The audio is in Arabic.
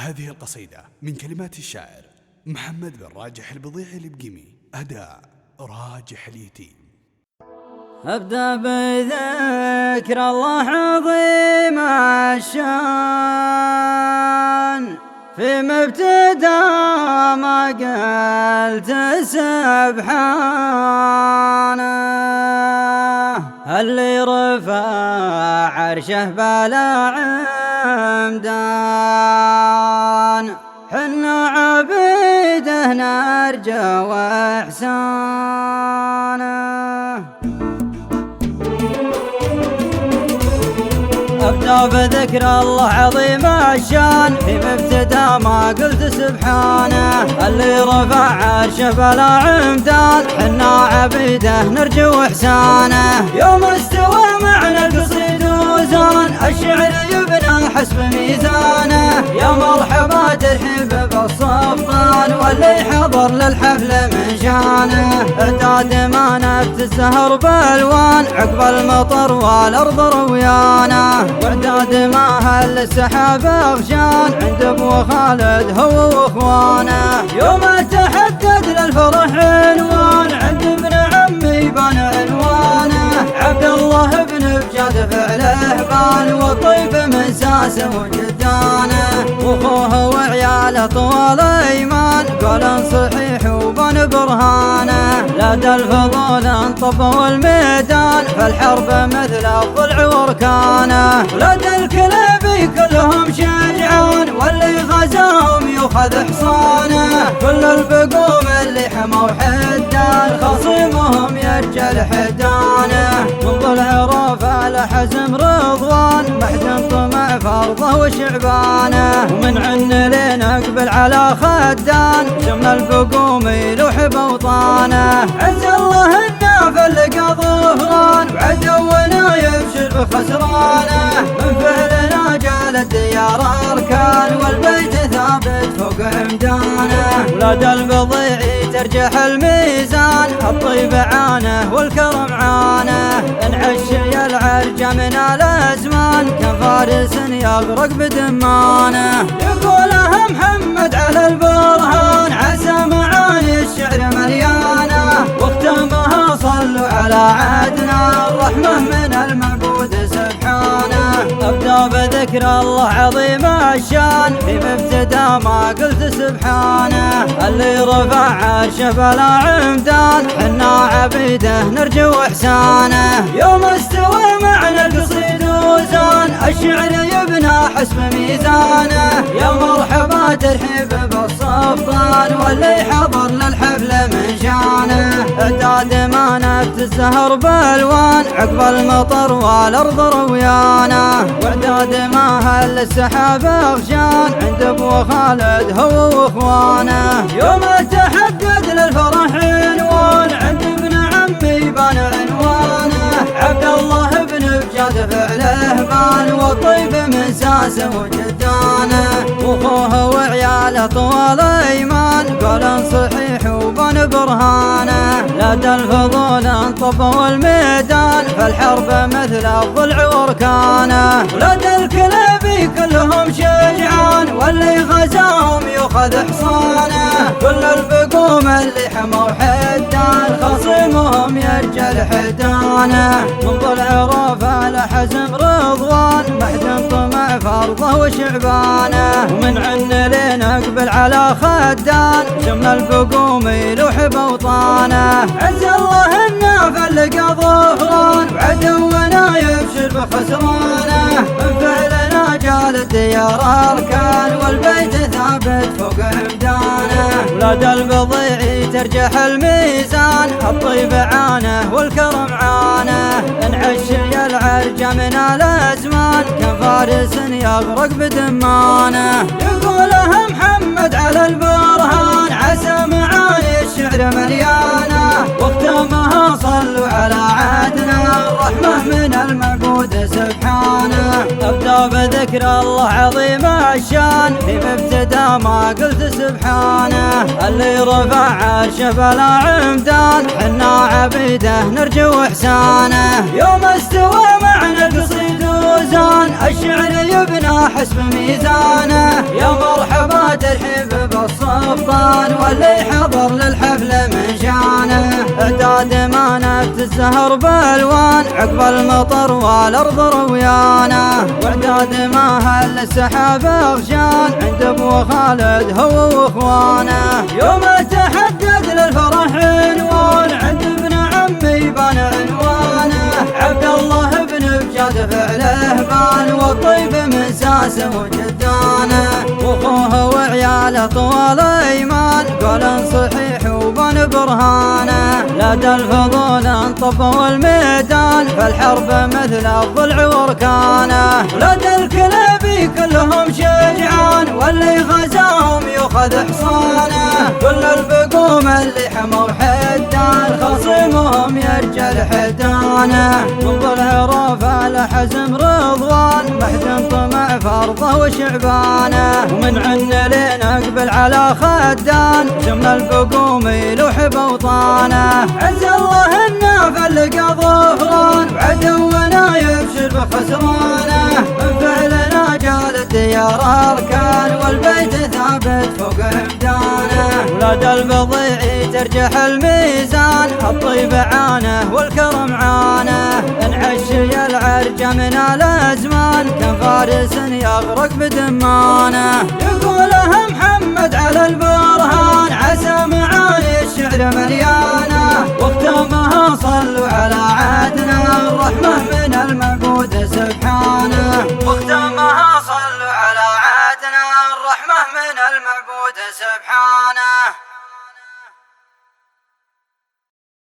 هذه القصيدة من كلمات الشاعر محمد بن راجح البضيعي البقيمي، أداء راجح اليتيم. أبدأ بذكر الله عظيم الشان، في مبتدأ ما قلت سبحانه، اللي رفع عرشه بلا عمدان، حنا عبيده نرجو إحسانه. أبدأ بذكر الله عظيم الشان، في مبتدأ ما قلت سبحانه، اللي رفع عرشه بلا عمدان، حنا عبيده نرجو إحسانه. يوم استوى معنى القصيد وزان، الشعر يبنى حسب ميزانه، يا مرحبا ترحيب بالصفطان، واللي حضر للحفل من شانه. اعداد ما نبت الزهر بالوان، عقب المطر والارض رويانه، واعداد ما هل السحاب غشان، عند ابو خالد هو واخوانه. يوم تحدد للفرح عنوان، عند ابن عمي بان عنوانه، عبد الله بن بجاد فعله بان، والطيف من ساس وجدانه، واخوه وعياله طوال ايمان، قول صحيح وبن برهانه. لدى الفضول انطبوا الميدان، فالحرب مثل الضلع واركانه، لدى الكلاب كلهم شجعان، واللي غزاهم يؤخذ حصانه. كل البقوم اللي حموا حدان، خصيمهم يرجل حدانه، من ضلع رافع لحزم رضوان، محجن طمع فرضه وشعبانه، ومن عن لين اقبل على خدان، شمل البقوم يلوح بوطانه. عز الله النافع لقى ظهران، وعدونا يبشر بخسرانه، من فعلنا جال الديار اركان، والبيت ثابت فوق عمدانه. ولدى البضيعي ترجح الميزان، الطيب عانه والكرم عانه، انعشي العرجة من الازمان، كان فارس يغرق بدمانه. يقولها محمد على البرهان، عسى معاني الشعر مليانه، واختمها صلوا على عدنا، الرحمة من المعبود سبحانه. أبدأ بذكر الله عظيم الشان، في مبتدأ ما قلت سبحانه، اللي رفع عرشه بلا عمدان، حنا عبيده نرجو إحسانه. يوم استوى معنى القصيد وزان، الشعر يبنى حسب ميزانه، يا مرحبا ترحيب بالصفطان، واللي حضر للحفل من شانه. اعداد ما نبت الزهر بالوان، عقب المطر والارض رويانه، واعداد ما هل السحاب غشان، عند ابو خالد هو واخوانه. يوم تحدد للفرح عنوان، عند ابن عمي بان عنوانه، عبد الله بن بجاد فعله بان، والطيف من ساس وجدانه، واخوه وعياله طوال ايمان، قول صحيح وبن برهانه. لدى الفضول انطبوا الميدان، فالحرب مثل الضلع واركانه، ولدى الكلاب كلهم شجعان، واللي غزاهم يؤخذ حصانه. كل البقوم اللي حموا حدان، خصيمهم يرجل حدانه، من ضلع رافع لحزم رضوان، محجن طمع فرضه وشعبانه، ومن عن لين اقبل على خدان، شمل البقوم يلوح بوطانه. عز الله النافع لقى ظهران، وعدونا يبشر بخسرانه، من فعلنا جال الديار اركان، والبيت ثابت فوق عمدانه. ولدى البضيعي ترجح الميزان، الطيب عانه والكرم عانه، انعشي العرجة من الازمان، كان فارس يغرق بدمانه. يقولها محمد على البرهان، عسى معاني الشعر مليانه، واختمها صلوا على عدنا، الرحمة من المعبود سبحانه. أبدأ بذكر الله عظيم الشان، في مبتدأ ما قلت سبحانه، اللي رفع عرشه بلا عمدان، حنا عبيده نرجو إحسانه. يوم استوى معنى القصيد وزان، الشعر يبنى حسب ميزانه، يا مرحبا طابت الزهر بالوان عقب المطر والارض رويانه، واعداد ما هل السحاب غشان عند ابو خالد هو واخوانه. يوم تحدد للفرح عنوان عند ابن عمي بان عنوانه، عبد الله بن بجاد فعله بان والطيب من ساس وجدانه، واخوه وعياله طوال ايمان قول صحيح وبن برهانه. لدى الفضول انطفوا الميدان فالحرب مثل الضلع واركانه، لدى الكلابي كلهم شجعان واللي غزاهم يؤخذ حصانه، كل البقوم اللي حموا حدان خصيمهم يرجع لحدانه. من ضلع رافع لحزم رضوان محدن طمع فرضه وشعبانه، ومن عنا لين اقبل على خدان جمل البقوم يلوح بوطانه. عز الله انه فلق ظفران وعدونا يبشر بخسرانه، من فعلنا جال الديار اركان والبيت ثابت فوق عمدانه. ولاد البضيع ترجح الميزان الطيب عانه والكرم عانه، انعشي العرجه من الازمان كان فارس يغرق بدمانه. يقولها محمد على البرهان عسى معاني الشعر مليانه، واختامها صلوا على